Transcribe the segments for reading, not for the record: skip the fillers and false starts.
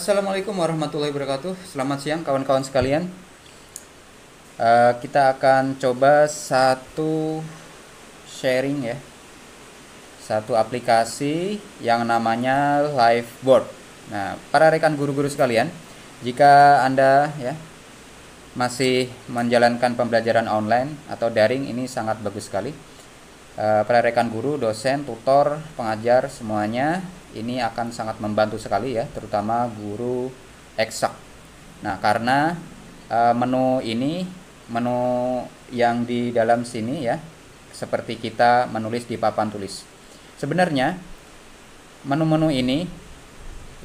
Assalamualaikum warahmatullahi wabarakatuh. Selamat siang kawan-kawan sekalian. Kita akan coba satu sharing ya, satu aplikasi yang namanya Liveboard. Nah, para rekan guru-guru sekalian, jika Anda ya masih menjalankan pembelajaran online atau daring, ini sangat bagus sekali. Para rekan guru, dosen, tutor, pengajar semuanya ini akan sangat membantu sekali ya, terutama guru eksak. Nah, karena menu ini, menu yang di dalam sini ya, seperti kita menulis di papan tulis. Sebenarnya menu-menu ini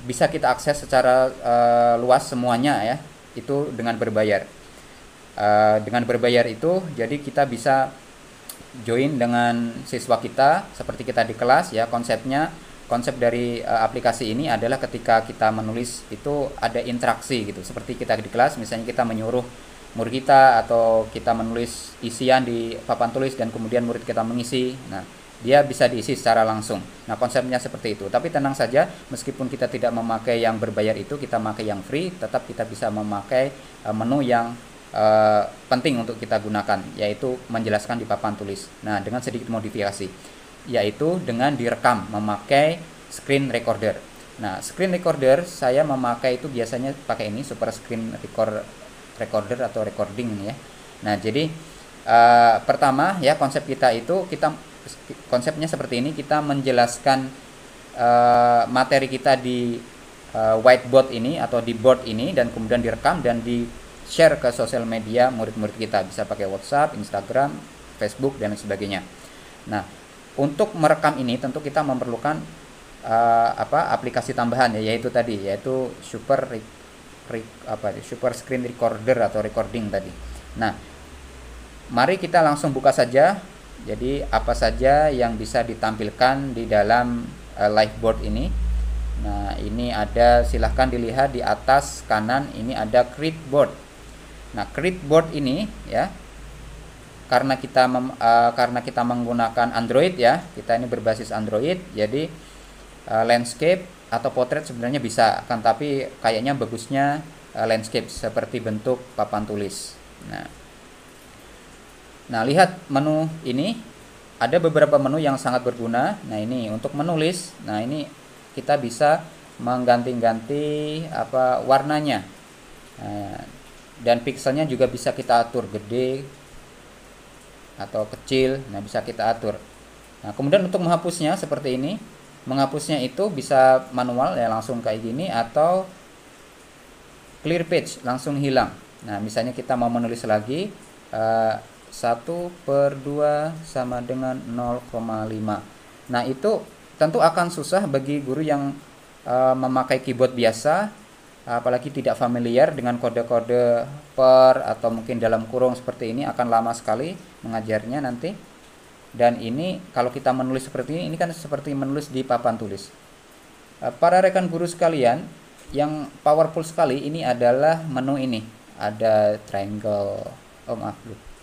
bisa kita akses secara luas semuanya ya, itu dengan berbayar. Dengan berbayar itu, jadi kita bisa join dengan siswa kita seperti kita di kelas ya. Konsep dari aplikasi ini adalah ketika kita menulis itu ada interaksi gitu, seperti kita di kelas, misalnya kita menyuruh murid kita atau kita menulis isian di papan tulis dan kemudian murid kita mengisi. Nah, dia bisa diisi secara langsung. Nah, konsepnya seperti itu. Tapi tenang saja, meskipun kita tidak memakai yang berbayar itu, kita memakai yang free, tetap kita bisa memakai menu yang penting untuk kita gunakan, yaitu menjelaskan di papan tulis. Nah, dengan sedikit modifikasi, yaitu dengan direkam memakai screen recorder. Nah, screen recorder saya memakai itu biasanya pakai ini, super screen recorder atau recording ini ya. Nah, jadi pertama ya, konsepnya seperti ini, kita menjelaskan materi kita di whiteboard ini atau di board ini, dan kemudian direkam dan di share ke sosial media murid-murid kita, bisa pakai WhatsApp, Instagram, Facebook dan sebagainya. Nah, untuk merekam ini tentu kita memerlukan aplikasi tambahan ya, yaitu super screen recorder atau recording tadi. Nah, mari kita langsung buka saja. Jadi apa saja yang bisa ditampilkan di dalam Liveboard ini. Nah, ini ada, silahkan dilihat di atas kanan, ini ada create board. Nah, create board ini ya, karena kita menggunakan Android ya, kita ini berbasis Android, jadi landscape atau portrait sebenarnya bisa, kan tapi kayaknya bagusnya landscape seperti bentuk papan tulis. Nah, lihat menu ini, ada beberapa menu yang sangat berguna. Nah, ini untuk menulis. Nah, ini kita bisa mengganti-ganti warnanya. Dan pixelnya juga bisa kita atur gede atau kecil. Nah, bisa kita atur. Nah, kemudian untuk menghapusnya seperti ini. Menghapusnya itu bisa manual ya, langsung kayak gini, atau clear page, langsung hilang. Nah, misalnya kita mau menulis lagi 1/2 sama dengan 0,5. Nah, itu tentu akan susah bagi guru yang memakai keyboard biasa, apalagi tidak familiar dengan kode-kode per atau mungkin dalam kurung seperti ini, akan lama sekali mengajarnya nanti. Dan ini kalau kita menulis seperti ini kan seperti menulis di papan tulis. Para rekan guru sekalian, yang powerful sekali ini adalah menu ini. Ada triangle,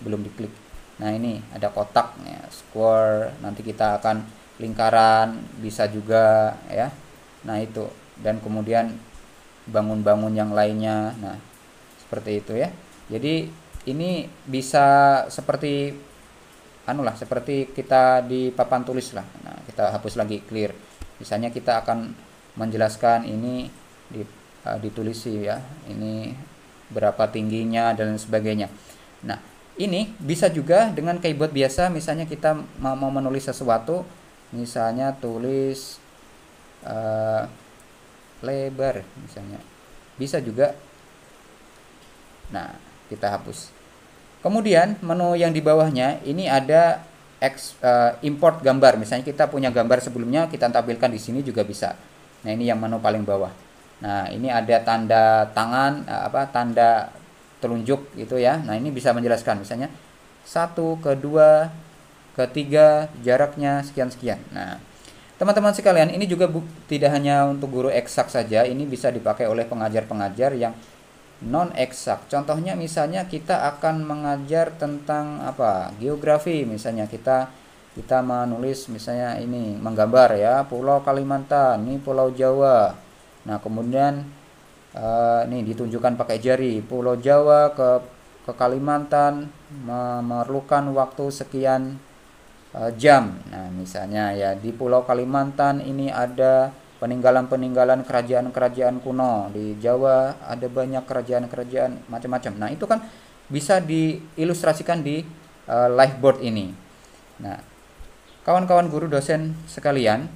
belum diklik. Nah, ini ada kotak ya, square, nanti kita akan lingkaran, bisa juga ya. Nah, itu, dan kemudian bangun-bangun yang lainnya. Nah, seperti itu ya. Jadi ini bisa seperti seperti kita di papan tulis lah. Nah, kita hapus lagi, clear. Misalnya kita akan menjelaskan ini ditulisi ya, ini berapa tingginya dan sebagainya. Nah, ini bisa juga dengan keyboard biasa. Misalnya kita mau menulis sesuatu, misalnya tulis lebar misalnya, bisa juga. Nah, kita hapus. Kemudian menu yang di bawahnya ini ada import gambar. Misalnya kita punya gambar sebelumnya, kita tampilkan di sini juga bisa. Nah, ini yang menu paling bawah. Nah, ini ada tanda tangan, tanda telunjuk gitu ya. Nah, ini bisa menjelaskan misalnya 1, kedua, ketiga, jaraknya sekian-sekian. Nah, teman-teman sekalian, ini juga tidak hanya untuk guru eksak saja, ini bisa dipakai oleh pengajar-pengajar yang non eksak. Contohnya misalnya kita akan mengajar tentang geografi, misalnya kita menulis misalnya ini, menggambar ya, Pulau Kalimantan, ini Pulau Jawa. Nah, kemudian Nih ditunjukkan pakai jari, Pulau Jawa ke Kalimantan memerlukan waktu sekian jam. Nah, misalnya ya di Pulau Kalimantan ini ada peninggalan-peninggalan kerajaan-kerajaan kuno. Di Jawa ada banyak kerajaan-kerajaan macam-macam. Nah, itu kan bisa diilustrasikan di liveboard ini. Nah, kawan-kawan guru dosen sekalian,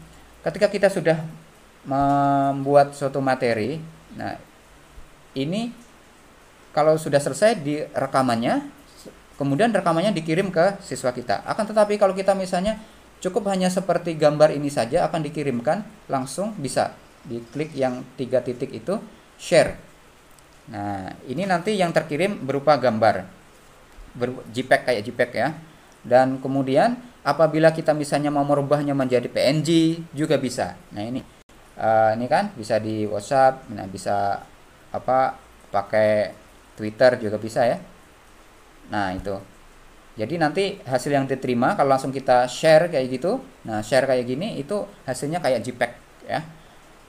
ketika kita sudah membuat suatu materi, nah ini kalau sudah selesai di rekamannya, kemudian rekamannya dikirim ke siswa kita. Akan tetapi kalau kita misalnya cukup hanya seperti gambar ini saja, akan dikirimkan langsung, bisa diklik yang 3 titik itu, share. Nah, ini nanti yang terkirim berupa gambar, JPEG, kayak JPEG ya. Dan kemudian apabila kita misalnya mau merubahnya menjadi PNG juga bisa. Nah, ini kan bisa di WhatsApp, nah bisa pakai Twitter juga bisa ya. Nah, itu. Jadi nanti hasil yang diterima kalau langsung kita share kayak gitu, nah share kayak gini, itu hasilnya kayak JPEG ya.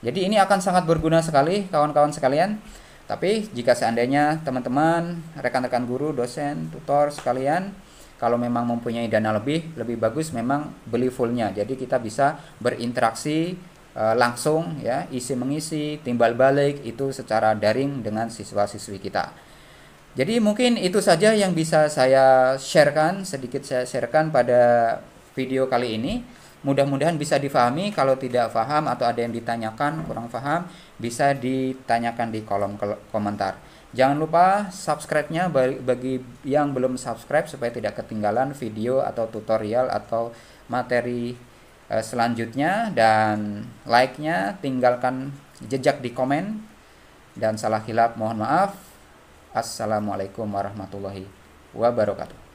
Jadi ini akan sangat berguna sekali kawan-kawan sekalian. Tapi jika seandainya teman-teman, rekan-rekan guru, dosen, tutor sekalian, kalau memang mempunyai dana lebih bagus memang beli fullnya. Jadi kita bisa berinteraksi langsung ya, isi mengisi, timbal balik itu secara daring dengan siswa-siswi kita. Jadi mungkin itu saja yang bisa saya sharekan, sedikit saya sharekan pada video kali ini. Mudah-mudahan bisa difahami. Kalau tidak paham atau ada yang ditanyakan kurang paham, bisa ditanyakan di kolom komentar. Jangan lupa subscribe-nya bagi yang belum subscribe supaya tidak ketinggalan video atau tutorial atau materi selanjutnya, dan like-nya tinggalkan jejak di komen, dan salah khilaf mohon maaf. Assalamualaikum warahmatullahi wabarakatuh.